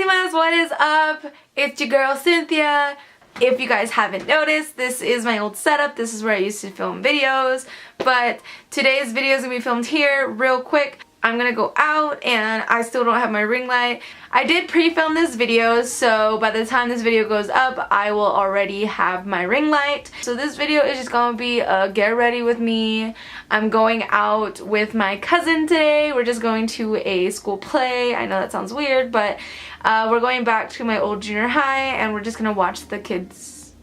Chimas, what is up? It's your girl Cynthia. If you guys haven't noticed, this is my old setup. This is where I used to film videos, but today's video is gonna be filmed here real quick. I'm gonna go out and I still don't have my ring light. I did pre-film this video, so by the time this video goes up, I will already have my ring light. So this video is just gonna be a get ready with me. I'm going out with my cousin today. We're just going to a school play. I know that sounds weird, but we're going back to my old junior high and we're just gonna watch the kids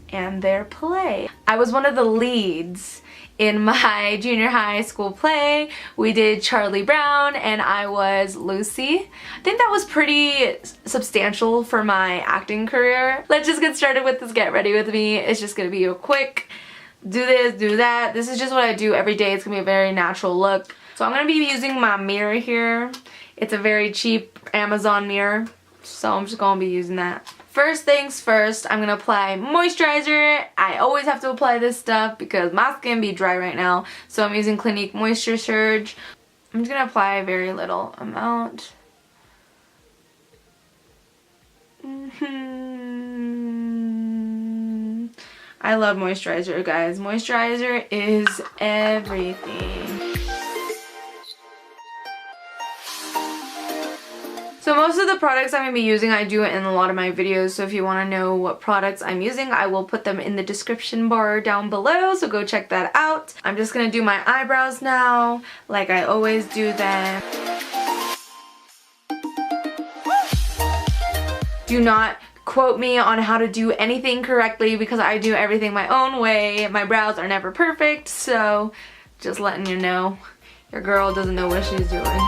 and their play. I was one of the leads in my junior high school play. We did Charlie Brown and I was Lucy. I think that was pretty substantial for my acting career. Let's just get started with this get ready with me. It's just gonna be a quick do this, do that. This is just what I do every day. It's gonna be a very natural look. So I'm gonna be using my mirror here. It's a very cheap Amazon mirror, so I'm just gonna be using that. First things first, I'm gonna apply moisturizer. I always have to apply this stuff because my skin be dry right now. So I'm using Clinique Moisture Surge. I'm just gonna apply a very little amount. I love moisturizer, guys. Moisturizer is everything. So most of the products I'm going to be using, I do it in a lot of my videos, so if you want to know what products I'm using, I will put them in the description bar down below, so go check that out. I'm just going to do my eyebrows now, like I always do them. Do not quote me on how to do anything correctly because I do everything my own way. My brows are never perfect, so just letting you know, your girl doesn't know what she's doing.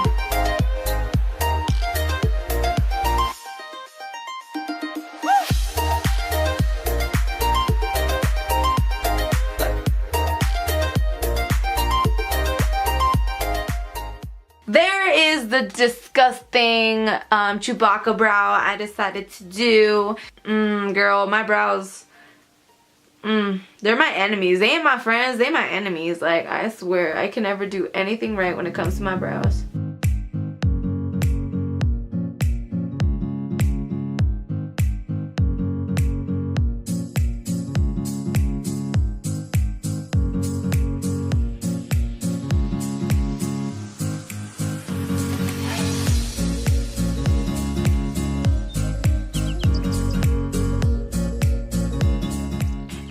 There is the disgusting Chewbacca brow I decided to do. Girl, my brows, they're my enemies. They ain't my friends, they my enemies. Like, I swear, I can never do anything right when it comes to my brows.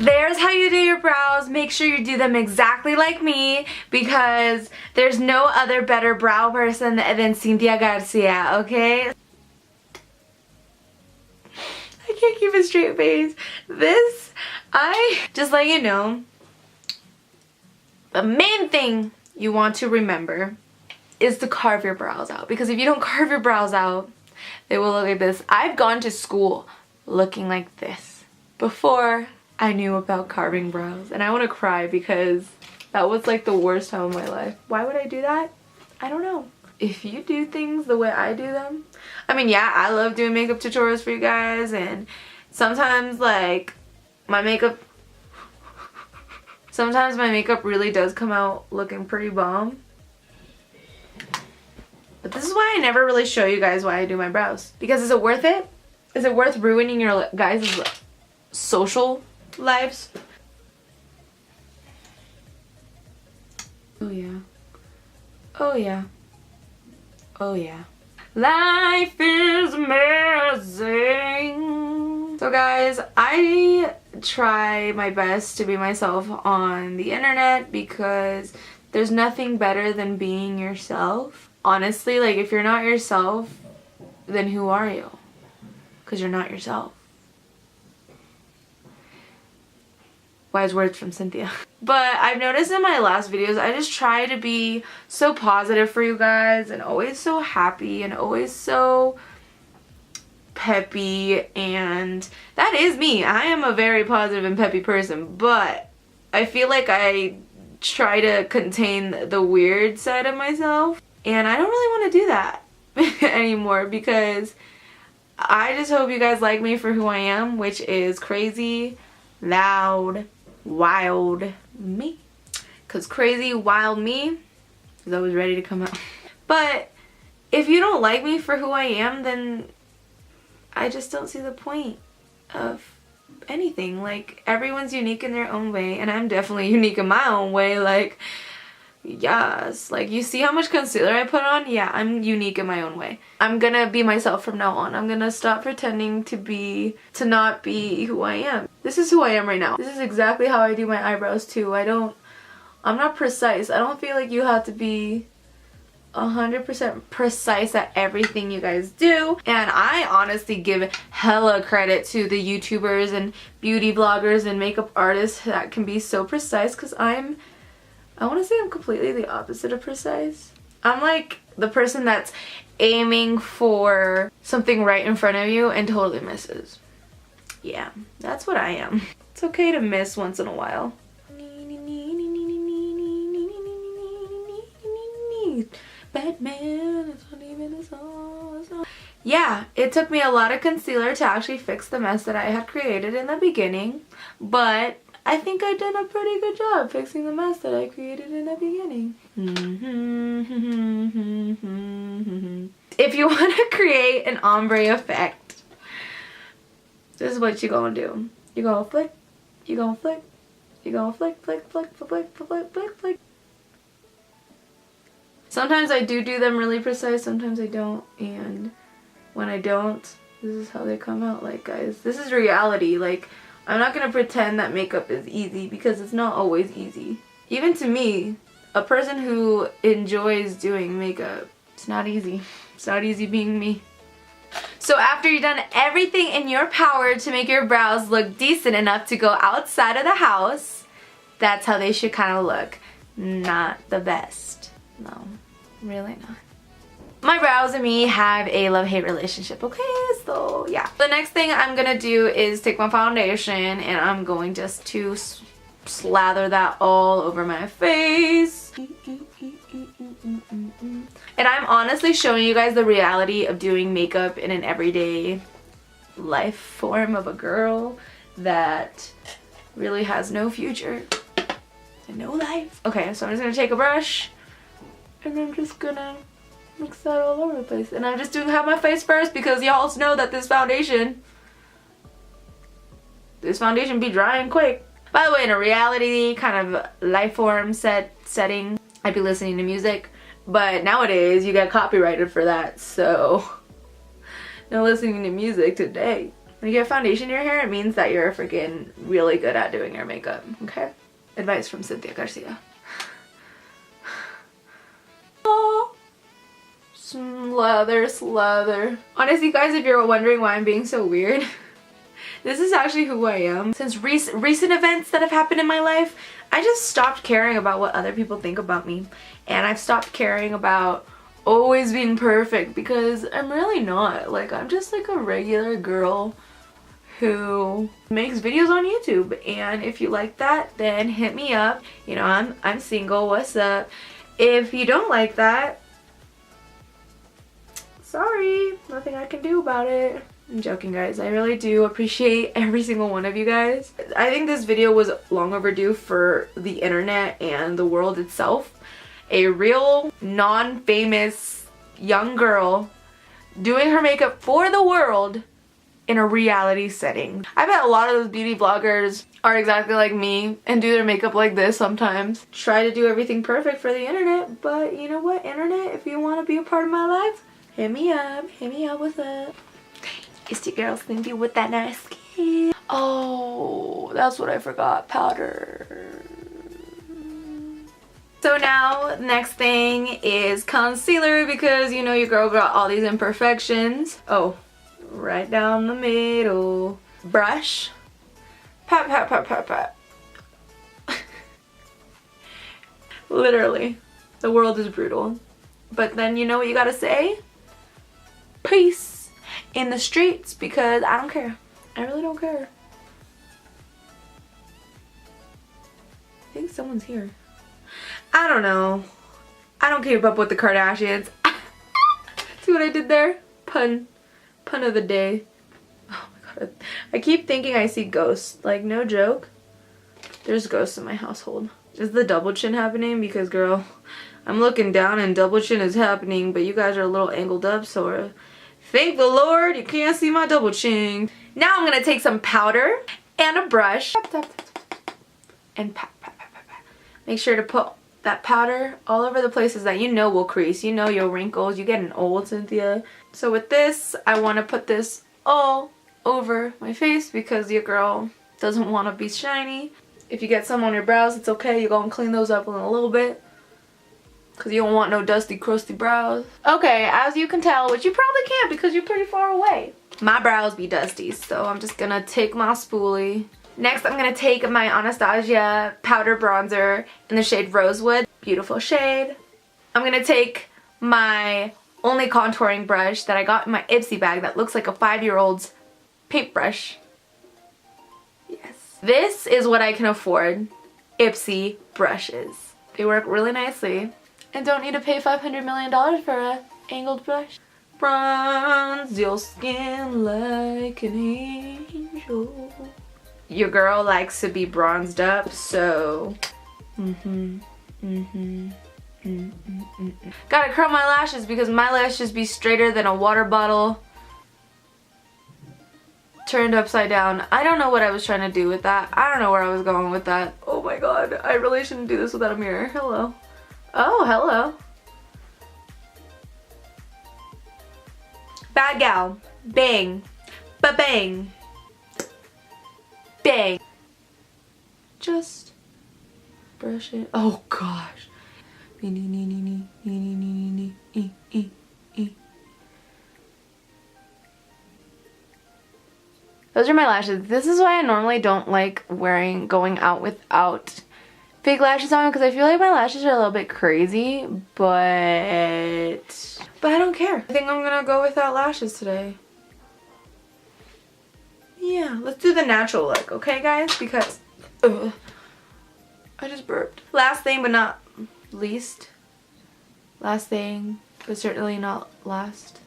There's how you do your brows. Make sure you do them exactly like me because there's no other better brow person than Cynthia Garcia, okay? I can't keep a straight face. Just let you know, the main thing you want to remember is to carve your brows out, because if you don't carve your brows out, they will look like this. I've gone to school looking like this before I knew about carving brows, and I want to cry because that was like the worst time of my life. Why would I do that? I don't know. If you do things the way I do them, I mean, yeah, I love doing makeup tutorials for you guys, and sometimes like my makeup really does come out looking pretty bomb. But this is why I never really show you guys why I do my brows. Because is it worth it? Is it worth ruining your guys' social lives? Oh yeah. Oh yeah. Oh yeah. Life is amazing. So guys, I try my best to be myself on the internet because there's nothing better than being yourself. Honestly, like, if you're not yourself, then who are you? Because you're not yourself. Wise words from Cynthia. But I've noticed in my last videos, I just try to be so positive for you guys and always so happy and always so peppy, and that is me. I am a very positive and peppy person, but I feel like I try to contain the weird side of myself, and I don't really want to do that anymore because I just hope you guys like me for who I am, which is crazy, loud, wild me. Because crazy, wild me is always ready to come out. But if you don't like me for who I am, then I just don't see the point of anything. Like, everyone's unique in their own way, and I'm definitely unique in my own way. Like, yes, like, you see how much concealer I put on? Yeah, I'm unique in my own way. I'm gonna be myself from now on. I'm gonna stop pretending to not be who I am. This is who I am right now. This is exactly how I do my eyebrows too. I'm not precise. I don't feel like you have to be 100% precise at everything you guys do, and I honestly give hella credit to the YouTubers and beauty bloggers and makeup artists that can be so precise, because I want to say I'm completely the opposite of precise. I'm like the person that's aiming for something right in front of you and totally misses. Yeah, that's what I am. It's okay to miss once in a while. Batman, it's not even a song. Yeah, it took me a lot of concealer to actually fix the mess that I had created in the beginning, but I think I did a pretty good job fixing the mess that I created in the beginning. If you want to create an ombre effect, this is what you're gonna do. You're gonna flick, you're gonna flick, you're gonna flick, flick, flick, flick, flick, flick, flick, flick. Sometimes I do them really precise, sometimes I don't, and when I don't, this is how they come out. Like, guys, this is reality. Like, I'm not gonna pretend that makeup is easy, because it's not always easy. Even to me, a person who enjoys doing makeup, it's not easy. It's not easy being me. So after you've done everything in your power to make your brows look decent enough to go outside of the house, that's how they should kind of look. Not the best. No, really not. My brows and me have a love-hate relationship, okay? So yeah. The next thing I'm gonna do is take my foundation and I'm going just to slather that all over my face. And I'm honestly showing you guys the reality of doing makeup in an everyday life form of a girl that really has no future and no life. Okay, so I'm just gonna take a brush and I'm just gonna mix that all over the place. And I'm just doing half my face first, because y'all know that this foundation be drying quick. By the way, in a reality kind of life form setting, I'd be listening to music. But nowadays, you get copyrighted for that, so no listening to music today. When you get foundation in your hair, it means that you're freaking really good at doing your makeup, okay? Advice from Cynthia Garcia. Slather. Honestly, guys, if you're wondering why I'm being so weird, this is actually who I am. Since recent events that have happened in my life, I just stopped caring about what other people think about me. And I've stopped caring about always being perfect, because I'm really not. Like, I'm just like a regular girl who makes videos on YouTube. And if you like that, then hit me up. You know, I'm single, what's up? If you don't like that, sorry, nothing I can do about it. I'm joking, guys. I really do appreciate every single one of you guys. I think this video was long overdue for the internet and the world itself. A real non-famous young girl doing her makeup for the world in a reality setting. I bet a lot of those beauty vloggers are exactly like me and do their makeup like this sometimes. Try to do everything perfect for the internet, but you know what, internet, if you want to be a part of my life, hit me up, what's up? It's your girl Cindy with that nice skin. Oh, that's what I forgot, powder. So now, next thing is concealer, because you know your girl got all these imperfections. Oh, right down the middle. Brush. Pat, pat, pat, pat, pat. Literally, the world is brutal. But then you know what you gotta say? Peace in the streets, because I don't care. I really don't care. I think someone's here. I don't know. I don't keep up with the Kardashians. See what I did there? Pun of the day. Oh my god. I keep thinking I see ghosts. Like, no joke. There's ghosts in my household. Is the double chin happening? Because, girl, I'm looking down and double chin is happening, but you guys are a little angled up, so Thank the Lord you can't see my double chin. Now I'm gonna take some powder and a brush and pat. Make sure to put that powder all over the places that you know will crease. You know your wrinkles. You're getting old, Cynthia. So with this, I want to put this all over my face because your girl doesn't want to be shiny. If you get some on your brows, it's okay. You're going to clean those up in a little bit because you don't want no dusty, crusty brows. Okay, as you can tell, which you probably can't because you're pretty far away, my brows be dusty. So I'm just going to take my spoolie. Next, I'm going to take my Anastasia powder bronzer in the shade Rosewood. Beautiful shade. I'm going to take my only contouring brush that I got in my Ipsy bag that looks like a 5-year-old's paintbrush. Yes. This is what I can afford. Ipsy brushes. They work really nicely. And don't need to pay $500 million for an angled brush. Bronze your skin like an angel. Your girl likes to be bronzed up, so Gotta curl my lashes because my lashes be straighter than a water bottle turned upside down. I don't know what I was trying to do with that. I don't know where I was going with that. Oh my god, I really shouldn't do this without a mirror. Hello. Oh, hello. Bad gal. Bang. Ba-bang. Bang. Just brush it. Oh gosh. Those are my lashes. This is why I normally don't like going out without fake lashes on because I feel like my lashes are a little bit crazy, but I don't care. I think I'm gonna go without lashes today. Yeah, let's do the natural look, okay guys? Because I just burped. Last thing but not least. Last thing but certainly not last.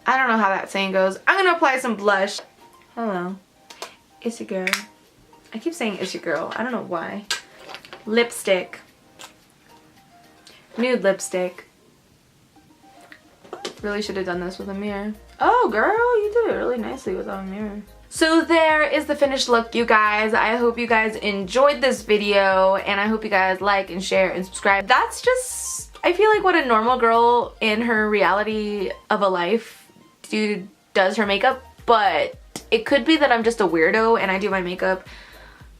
I don't know how that saying goes. I'm gonna apply some blush. Hello. It's your girl. I keep saying it's your girl. I don't know why. Lipstick. Nude lipstick. Really should have done this with a mirror. Oh girl, you did it really nicely without a mirror. So there is the finished look, you guys. I hope you guys enjoyed this video and I hope you guys like and share and subscribe. That's just, I feel like what a normal girl in her reality of a life does her makeup, but it could be that I'm just a weirdo and I do my makeup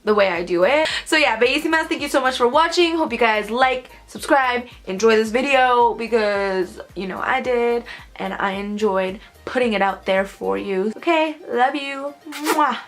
the way I do it. So yeah, Bellísimas, thank you so much for watching. Hope you guys like, subscribe, enjoy this video because, you know, I did and I enjoyed putting it out there for you. Okay, love you. Mwah.